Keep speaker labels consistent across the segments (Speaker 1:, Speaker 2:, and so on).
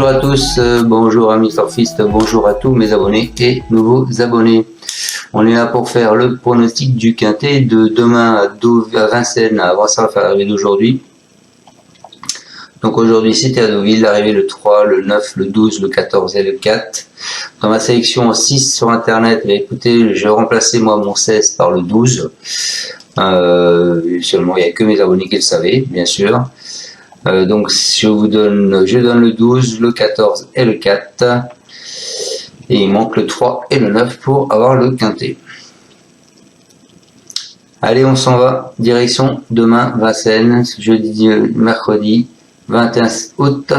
Speaker 1: Bonjour à tous, bonjour à Mr Fist, bonjour à tous mes abonnés et nouveaux abonnés. On est là pour faire le pronostic du quintet de demain à Vincennes, avant ça faire l'arrivée d'aujourd'hui. Donc aujourd'hui c'était à Deauville, l'arrivée le 3, le 9, le 12, le 14 et le 4. Dans ma sélection 6 sur internet, écoutez, je vais remplacer moi mon 16 par le 12. Seulement il n'y a que mes abonnés qui le savaient, bien sûr. Donc je donne le 12, le 14 et le 4. Et il manque le 3 et le 9 pour avoir le quintet. Allez, on s'en va. Direction demain, Vincennes, jeudi, mercredi 21 août.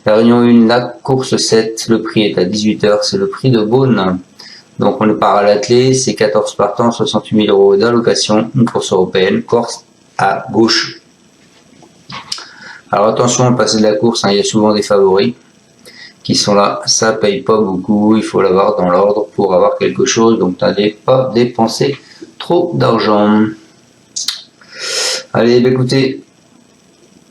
Speaker 1: La réunion 1, la course 7. Le prix est à 18 h, c'est le prix de Beaune. Donc on part à l'attelé, c'est 14 partants, 68 000 € d'allocation, une course européenne, course à gauche. Alors attention au passé de la course, il y a souvent des favoris qui sont là, ça paye pas beaucoup, il faut l'avoir dans l'ordre pour avoir quelque chose, donc n'allez pas dépenser trop d'argent. Allez, écoutez,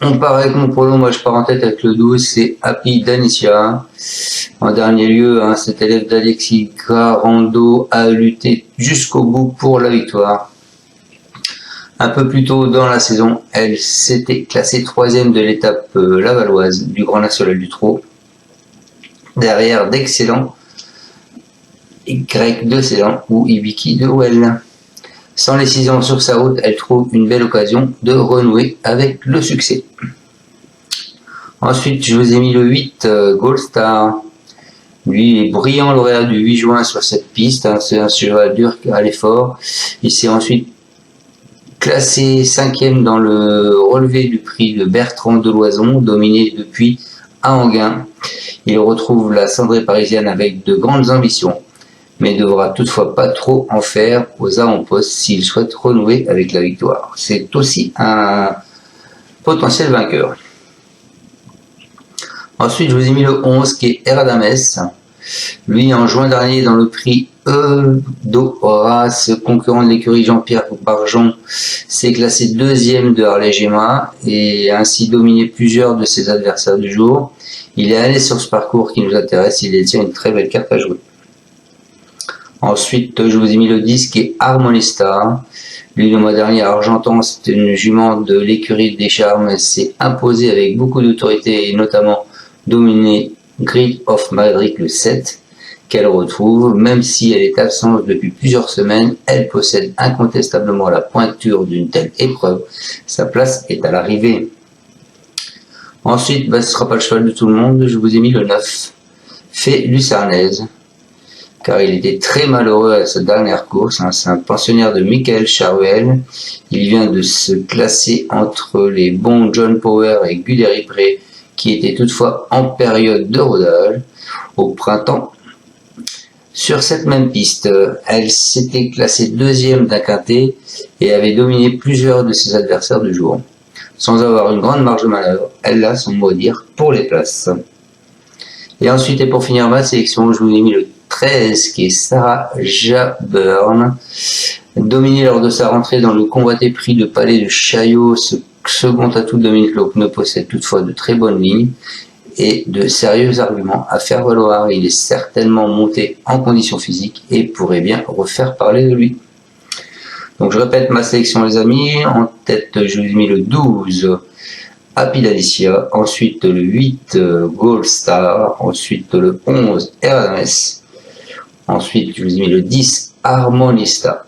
Speaker 1: on part avec mon pronom, moi je pars en tête avec le 12, c'est Happy Danicia. En dernier lieu, cet élève d'Alexis Garando a lutté jusqu'au bout pour la victoire. Un peu plus tôt dans la saison, elle s'était classée 3e de l'étape lavalloise du Grand National du Trot, derrière d'excellents Grec de Ceylan ou Ibiki de Well. Sans les 6 ans sur sa route, elle trouve une belle occasion de renouer avec le succès. Ensuite, je vous ai mis le 8, Gold Star. Lui, il est brillant lauréat du 8 juin sur cette piste. C'est un cheval dur à l'effort. Il s'est ensuite classé 5e dans le relevé du prix de Bertrand de Loison, dominé depuis à Enghien. Il retrouve la cendrée parisienne avec de grandes ambitions, mais devra toutefois pas trop en faire aux avant-postes s'il souhaite renouer avec la victoire. C'est aussi un potentiel vainqueur. Ensuite, je vous ai mis le 11 qui est Eradames. Lui, en juin dernier, dans le prix Horace, concurrent de l'écurie Jean-Pierre Barjon, s'est classé 2e de Harley-Gemma et a ainsi dominé plusieurs de ses adversaires du jour. Il est allé sur ce parcours qui nous intéresse, il détient une très belle carte à jouer. Ensuite, je vous ai mis le 10 qui est Harmonista. Lui, le mois dernier à Argentan, c'était une jument de l'écurie des Charmes, s'est imposée avec beaucoup d'autorité et notamment dominé Grid of Madrid le 7, qu'elle retrouve. Même si elle est absente depuis plusieurs semaines, elle possède incontestablement la pointure d'une telle épreuve. Sa place est à l'arrivée. Ensuite, ce ne sera pas le cheval de tout le monde, je vous ai mis le 9, Fée Lucernaise, car il était très malheureux à sa dernière course. C'est un pensionnaire de Michael Charuel. Il vient de se classer entre les bons John Power et Guderi Pré, qui étaient toutefois en période de rodage. Au printemps, sur cette même piste, elle s'était classée 2e d'un quintet et avait dominé plusieurs de ses adversaires du jour. Sans avoir une grande marge de manœuvre, elle a son mot à dire pour les places. Et ensuite, et pour finir ma sélection, je vous ai mis le 13 qui est Sarah Jaburn. Dominé lors de sa rentrée dans le convoité prix de Palais de Chaillot, ce second atout de Dominique Lopneu possède toutefois de très bonnes lignes et de sérieux arguments à faire valoir. Il est certainement monté en condition physique et pourrait bien refaire parler de lui. Donc je répète ma sélection les amis. En tête, je vous ai mis le 12, Happy Danicia, ensuite le 8, Gold Star, ensuite le 11, Eradames, ensuite je vous ai mis le 10, Harmonista,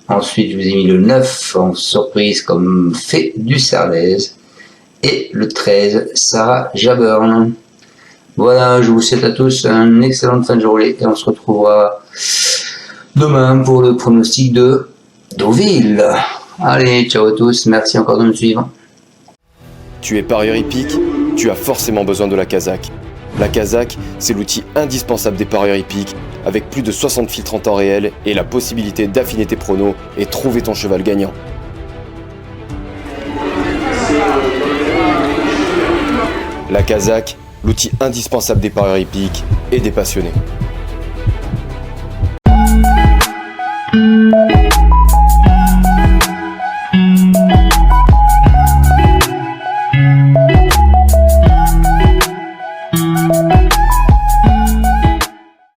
Speaker 1: ensuite je vous ai mis le 9 en surprise comme Fée Lucernaise et le 13, Sarah Jaburn. Voilà, je vous souhaite à tous une excellente fin de journée et on se retrouvera demain pour le pronostic de Deauville. Allez, ciao à tous, merci encore de me suivre.
Speaker 2: Tu es parieur hippique, tu as forcément besoin de la Kazakh. La Kazakh, c'est l'outil indispensable des parieurs hippiques, avec plus de 60 filtres en temps réel et la possibilité d'affiner tes pronos et trouver ton cheval gagnant. La Kazakh, l'outil indispensable des parieurs hippiques et des passionnés.